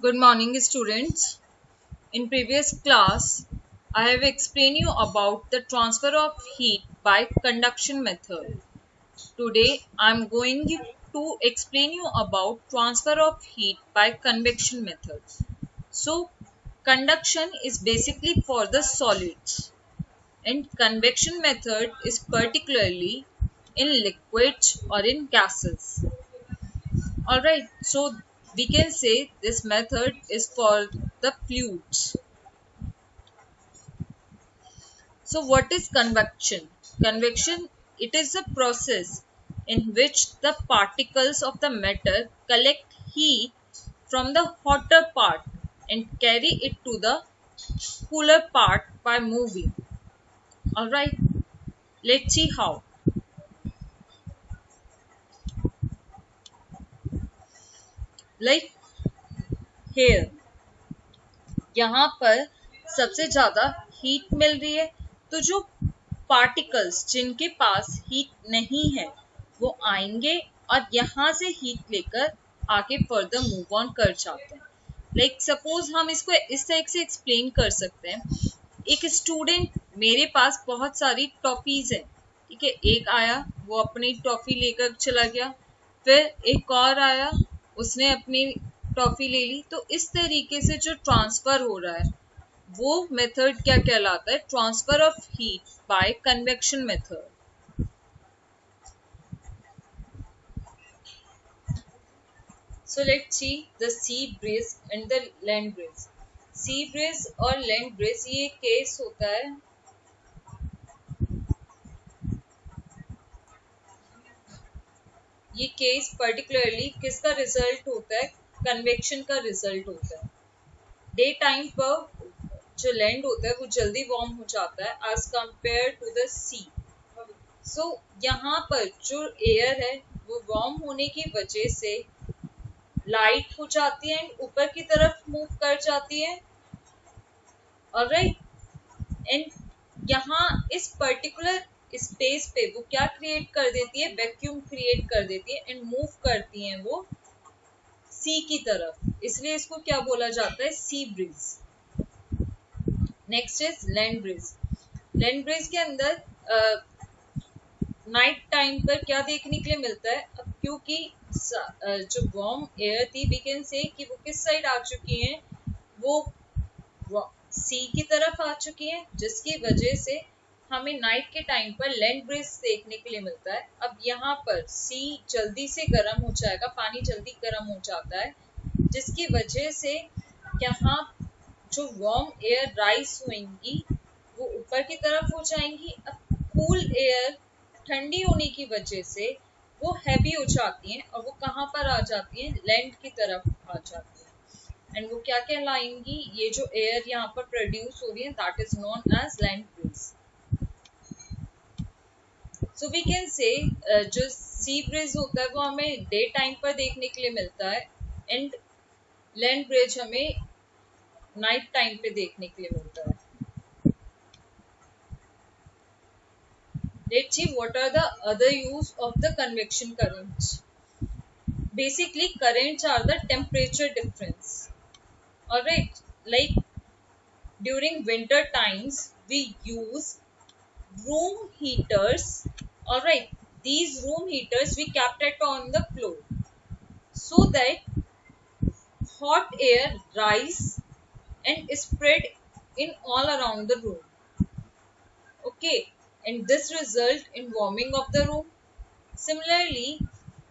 Good morning, students. In previous class, I have explained you about the transfer of heat by conduction method. Today, I am going to explain you about transfer of heat by convection method. So, conduction is basically for the solids, and convection method is particularly in liquids or in gases. Alright, so we can say this method is for the fluids. So what is convection? Convection, it is a process in which the particles of the matter collect heat from the hotter part and carry it to the cooler part by moving. Alright, let's see how. Like here, यहाँ पर सबसे ज़्यादा heat मिल रही है, तो जो particles जिनके पास heat नहीं है वो आएंगे और यहाँ से हीट लेकर आगे फर्दर मूव ऑन कर जाते हैं. लाइक सपोज हम इसको इस तरह से एक्सप्लेन कर सकते हैं. एक स्टूडेंट, मेरे पास बहुत सारी टॉफीज हैं, ठीक है, एक आया वो अपनी टॉफी लेकर चला गया, फिर एक और आया उसने अपनी टॉफी ले ली. तो इस तरीके से जो ट्रांसफर हो रहा है वो मेथड क्या कहलाता है? Transfer of heat bye convection method. So let's see the sea breeze and the land breeze. Sea breeze और land breeze ये केस होता है. ये केस पर्टिकुलरली किसका रिजल्ट होता है? कन्वेक्शन का रिजल्ट होता है. डे टाइम पर जो लैंड होता है वो जल्दी वार्म हो जाता है एज कंपेयर टू द सी. सो यहाँ पर जो एयर है वो वार्म होने की वजह से लाइट हो जाती है एंड ऊपर की तरफ मूव कर जाती है. ऑलराइट, एंड यहाँ इस पर्टिकुलर स्पेस पे वो क्या क्रिएट कर देती है? वैक्यूम क्रिएट कर देती है एंड मूव करती हैं वो सी की तरफ, इसलिए इसको क्या बोला जाता है? Sea breeze. Next is land breeze. Land breeze के अंदर नाइट टाइम पर क्या देखने के लिए मिलता है? अब क्योंकि जो वार्म एयर थी, वी कैन से कि वो किस साइड आ चुकी है? वो सी की तरफ आ चुकी है, जिसकी वजह से हमें नाइट के टाइम पर लैंड ब्रीज देखने के लिए मिलता है. अब यहाँ पर सी जल्दी से गर्म हो जाएगा, पानी जल्दी गर्म हो जाता है, जिसकी वजह से यहाँ जो वार्म एयर राइज होंगी वो ऊपर की तरफ हो जाएंगी. अब कूल एयर ठंडी होने की वजह से वो हैवी हो जाती हैं और वो कहाँ पर आ जाती हैं? लैंड की तरफ आ जाती हैं. एंड वो क्या कहलाएंगी? ये जो एयर यहाँ पर प्रोड्यूस हो रही है that is known as land breeze. So we can say जो सी ब्रीज होता है वो हमें डे टाइम पर देखने के लिए मिलता है एंड लैंड ब्रीज हमें नाइट टाइम पे देखने के लिए मिलता है. Let's see what are the other use of the convection currents. Basically, currents are the temperature difference. Alright, like during winter times, we use room heaters. Alright, these room heaters we kept it on the floor so that hot air rise and spread in all around the room. Okay, and this result in warming of the room. Similarly,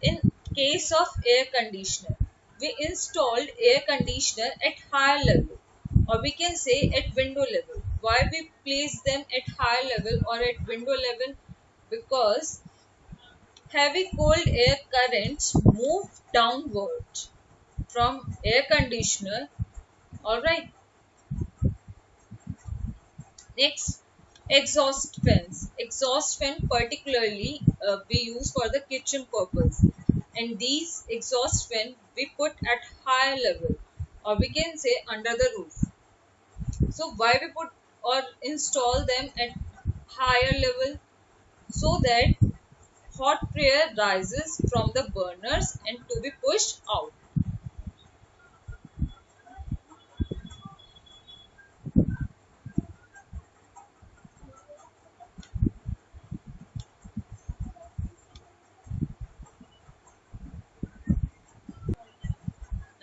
in case of air conditioner, we installed air conditioner at higher level, or we can say at window level. Why we place them at higher level or at window level? Because heavy cold air currents move downward from air conditioner. Alright, next, exhaust fans. Exhaust fan particularly we use for the kitchen purpose, and these exhaust fan we put at higher level, or we can say under the roof. So why we put or install them at higher level? So that hot air rises from the burners and to be pushed out.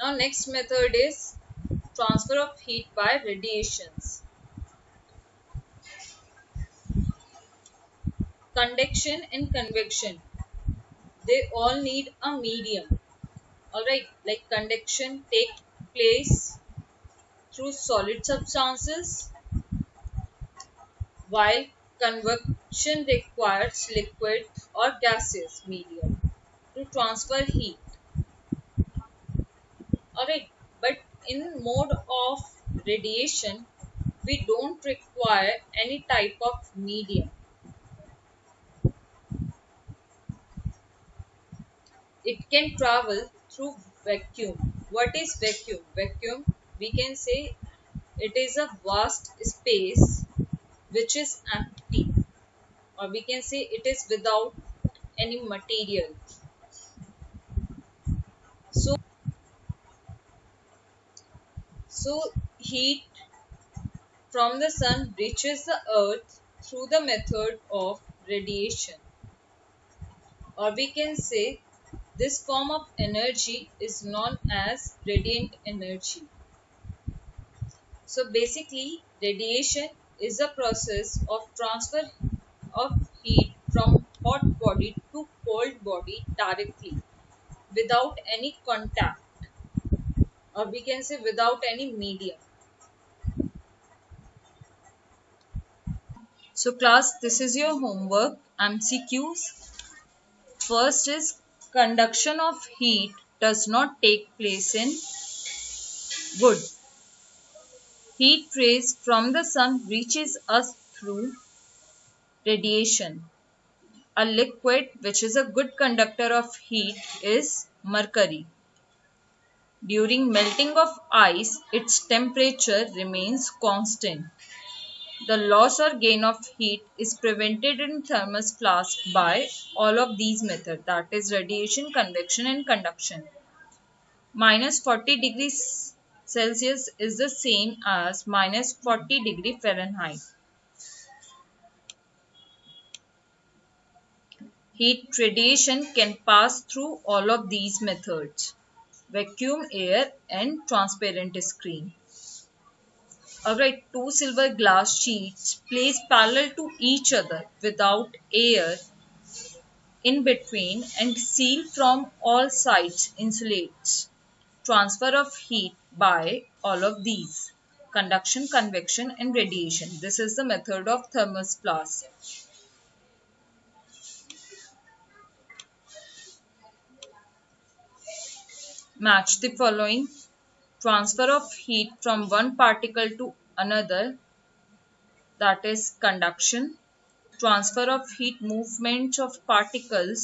Now next method is transfer of heat by radiations. Conduction and convection, they all need a medium. Alright, like conduction take place through solid substances, while convection requires liquid or gaseous medium to transfer heat. Alright, but in mode of radiation, we don't require any type of medium. It can travel through vacuum. What is vacuum? Vacuum, we can say it is a vast space which is empty, or we can say it is without any material. So, so heat from the sun reaches the earth through the method of radiation, or we can say this form of energy is known as radiant energy. So basically, radiation is a process of transfer of heat from hot body to cold body directly without any contact, or we can say without any medium. So class, this is your homework MCQs. First is conduction of heat does not take place in wood. Heat rays from the sun reaches us through radiation. A liquid which is a good conductor of heat is mercury. During melting of ice, its temperature remains constant. The loss or gain of heat is prevented in thermos flask by all of these methods, that is radiation, convection and conduction. Minus 40 degrees Celsius is the same as minus 40 degree Fahrenheit. Heat radiation can pass through all of these methods: vacuum, air and transparent screen. Alright, two silver glass sheets placed parallel to each other without air in between and sealed from all sides insulates transfer of heat by all of these: conduction, convection and radiation. This is the method of thermostat. Match the following: transfer of heat from one particle to another, that is conduction. Transfer of heat movement of particles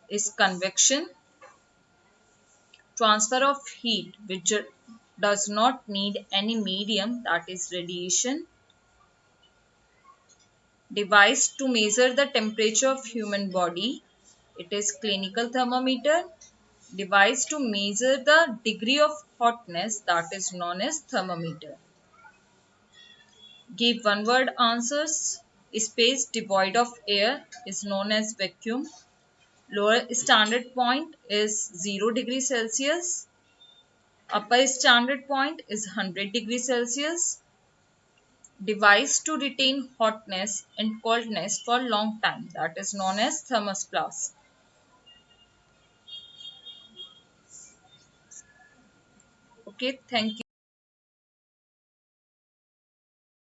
is convection. Transfer of heat which does not need any medium, that is radiation. Device to measure the temperature of human body, it is clinical thermometer. Device to measure the degree of hotness, that is known as thermometer. Give one word answers. Space devoid of air is known as vacuum. Lower standard point is 0 degrees Celsius. Upper standard point is 100 degrees Celsius. Device to retain hotness and coldness for long time, that is known as thermostat. Okay, thank you.